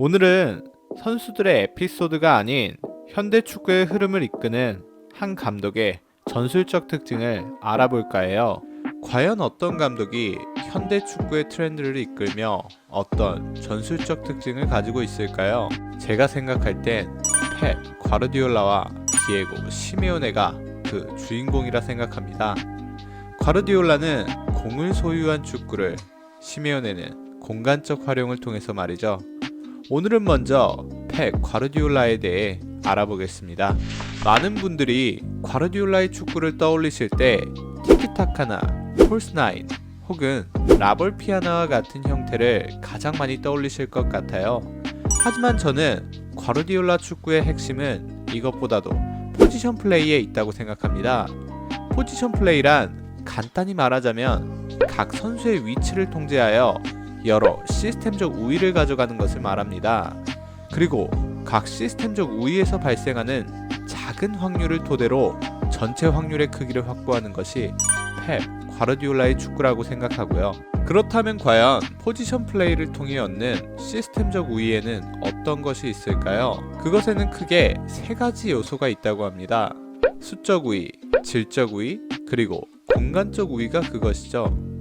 오늘은 선수들의 에피소드가 아닌 현대 축구의 흐름을 이끄는 한 감독의 전술적 특징을 알아볼까 해요. 과연 어떤 감독이 현대 축구의 트렌드를 이끌며 어떤 전술적 특징을 가지고 있을까요? 제가 생각할 땐 펩 과르디올라와 디에고 시메오네가 그 주인공이라 생각합니다. 과르디올라는 공을 소유한 축구를, 시메오네는 공간적 활용을 통해서 말이죠. 오늘은 먼저 펩 과르디올라에 대해 알아보겠습니다. 많은 분들이 과르디올라의 축구를 떠올리실 때 티키타카나 폴스9 혹은 라볼피아나와 같은 형태를 가장 많이 떠올리실 것 같아요. 하지만 저는 과르디올라 축구의 핵심은 이것보다도 포지션 플레이에 있다고 생각합니다. 포지션 플레이란 간단히 말하자면 각 선수의 위치를 통제하여 여러 시스템적 우위를 가져가는 것을 말합니다. 그리고 각 시스템적 우위에서 발생하는 작은 확률을 토대로 전체 확률의 크기를 확보하는 것이 펩 과르디올라의 축구라고 생각하고요. 그렇다면 과연 포지션 플레이를 통해 얻는 시스템적 우위에는 어떤 것이 있을까요? 그것에는 크게 세 가지 요소가 있다고 합니다. 수적 우위, 질적 우위, 그리고 공간적 우위가 그것이죠.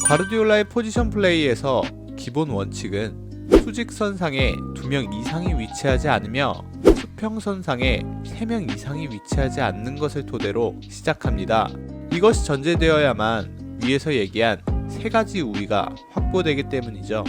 과르디올라의 포지션 플레이에서 기본 원칙은 수직선상에 2명 이상이 위치하지 않으며 수평선상에 3명 이상이 위치하지 않는 것을 토대로 시작합니다. 이것이 전제되어야만 위에서 얘기한 세 가지 우위가 확보되기 때문이죠.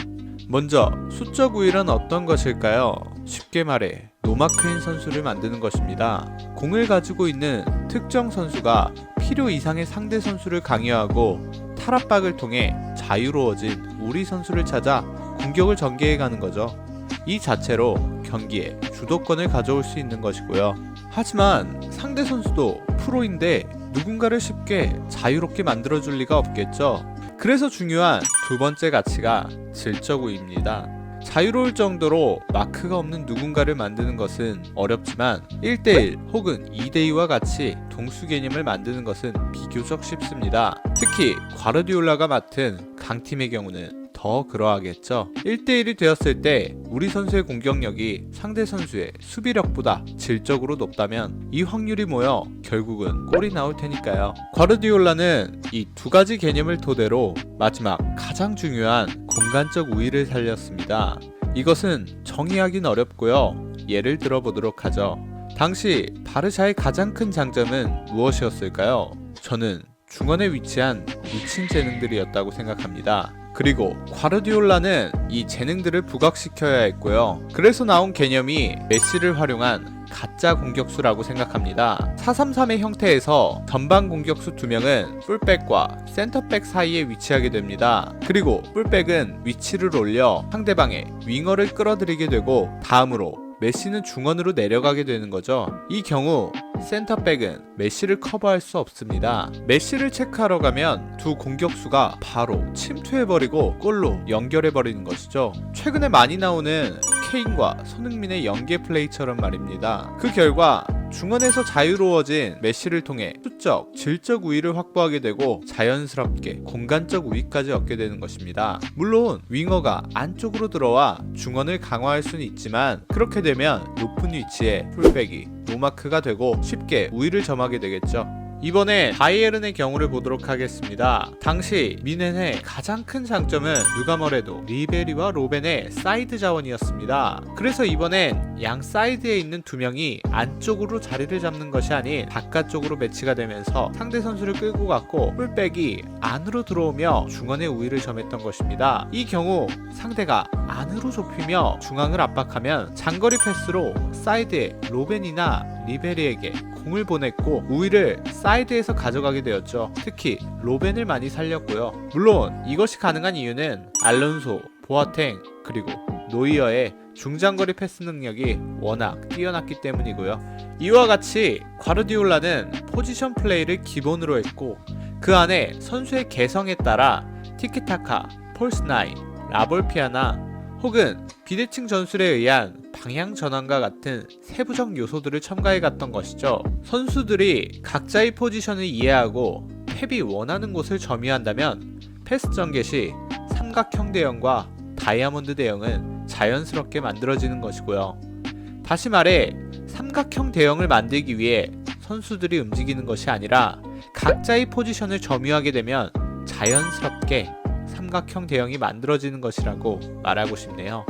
먼저 수적 우위란 어떤 것일까요? 쉽게 말해 노마크인 선수를 만드는 것입니다. 공을 가지고 있는 특정 선수가 필요 이상의 상대 선수를 강요하고 탈압박을 통해 자유로워진 우리 선수를 찾아 공격을 전개해가는 거죠. 이 자체로 경기에 주도권을 가져올 수 있는 것이고요. 하지만 상대 선수도 프로인데 누군가를 쉽게 자유롭게 만들어줄 리가 없겠죠. 그래서 중요한 두 번째 가치가 질적 우위입니다. 자유로울 정도로 마크가 없는 누군가를 만드는 것은 어렵지만 1대1 혹은 2대2와 같이 동수 개념을 만드는 것은 비교적 쉽습니다. 특히 과르디올라가 맡은 강팀의 경우는 더 그러하겠죠. 1대1이 되었을 때 우리 선수의 공격력이 상대 선수의 수비력보다 질적으로 높다면 이 확률이 모여 결국은 골이 나올 테니까요. 과르디올라는 이 두 가지 개념을 토대로 마지막 가장 중요한 공간적 우위를 살렸습니다. 이것은 정의하긴 어렵고요. 예를 들어보도록 하죠. 당시 바르샤의 가장 큰 장점은 무엇이었을까요? 저는 중원에 위치한 미친 재능들이었다고 생각합니다. 그리고 과르디올라는 이 재능들을 부각시켜야 했고요. 그래서 나온 개념이 메시를 활용한 가짜 공격수라고 생각합니다. 4-3-3의 형태에서 전방 공격수 2명은 풀백과 센터백 사이에 위치하게 됩니다. 그리고 풀백은 위치를 올려 상대방의 윙어를 끌어들이게 되고 다음으로 메시는 중원으로 내려가게 되는 거죠. 이 경우 센터백은 메시를 커버할 수 없습니다. 메시를 체크하러 가면 두 공격수가 바로 침투해버리고 골로 연결해버리는 것이죠. 최근에 많이 나오는 케인과 손흥민의 연계 플레이처럼 말입니다. 그 결과 중원에서 자유로워진 메시를 통해 수적, 질적 우위를 확보하게 되고 자연스럽게 공간적 우위까지 얻게 되는 것입니다. 물론 윙어가 안쪽으로 들어와 중원을 강화할 수는 있지만 그렇게 되면 높은 위치에 풀백이 노마크가 되고 쉽게 우위를 점하게 되겠죠. 이번에 바이에른의 경우를 보도록 하겠습니다. 당시 미넨의 가장 큰 장점은 누가 뭐래도 리베리와 로벤의 사이드 자원이었습니다. 그래서 이번엔 양 사이드에 있는 2명이 안쪽으로 자리를 잡는 것이 아닌 바깥쪽으로 배치가 되면서 상대 선수를 끌고 갔고 풀백이 안으로 들어오며 중원의 우위를 점했던 것입니다. 이 경우 상대가 안으로 좁히며 중앙을 압박하면 장거리 패스로 사이드에 로벤이나 리베리에게 공을 보냈고 우위를 사이드에서 가져가게 되었죠. 특히 로벤을 많이 살렸고요. 물론 이것이 가능한 이유는 알론소, 보아탱, 그리고 노이어의 중장거리 패스 능력이 워낙 뛰어났기 때문이고요. 이와 같이 과르디올라는 포지션 플레이를 기본으로 했고 그 안에 선수의 개성에 따라 티키타카, 폴스9, 라볼피아나 혹은 비대칭 전술에 의한 방향 전환과 같은 세부적 요소들을 첨가해 갔던 것이죠. 선수들이 각자의 포지션을 이해하고 펩이 원하는 곳을 점유한다면 패스 전개 시 삼각형 대형과 다이아몬드 대형은 자연스럽게 만들어지는 것이고요. 다시 말해 삼각형 대형을 만들기 위해 선수들이 움직이는 것이 아니라 각자의 포지션을 점유하게 되면 자연스럽게 삼각형 대형이 만들어지는 것이라고 말하고 싶네요.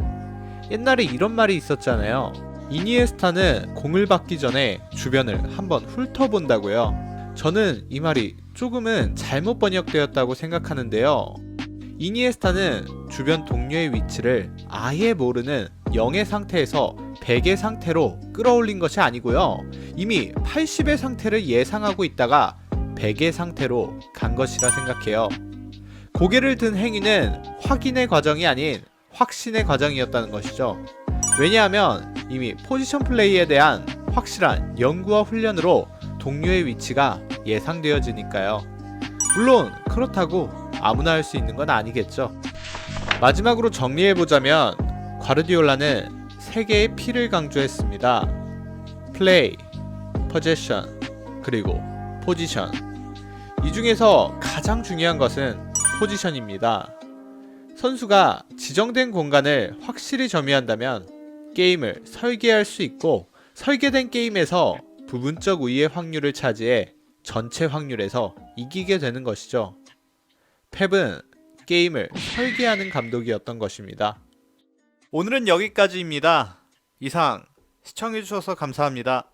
옛날에 이런 말이 있었잖아요. 이니에스타는 공을 받기 전에 주변을 한번 훑어본다고요. 저는 이 말이 조금은 잘못 번역되었다고 생각하는데요. 이니에스타는 주변 동료의 위치를 아예 모르는 0의 상태에서 100의 상태로 끌어올린 것이 아니고요. 이미 80의 상태를 예상하고 있다가 100의 상태로 간 것이라 생각해요. 고개를 든 행위는 확인의 과정이 아닌 확신의 과정이었다는 것이죠. 왜냐하면 이미 포지션 플레이에 대한 확실한 연구와 훈련으로 동료의 위치가 예상되어지니까요. 물론 그렇다고 아무나 할 수 있는 건 아니겠죠. 마지막으로 정리해보자면 과르디올라는 3개의 P를 강조했습니다. 플레이, 포제션, 그리고 포지션. 이 중에서 가장 중요한 것은 포지션입니다. 선수가 지정된 공간을 확실히 점유한다면 게임을 설계할 수 있고, 설계된 게임에서 부분적 우위의 확률을 차지해 전체 확률에서 이기게 되는 것이죠. 펩은 게임을 설계하는 감독이었던 것입니다. 오늘은 여기까지입니다. 이상 시청해주셔서 감사합니다.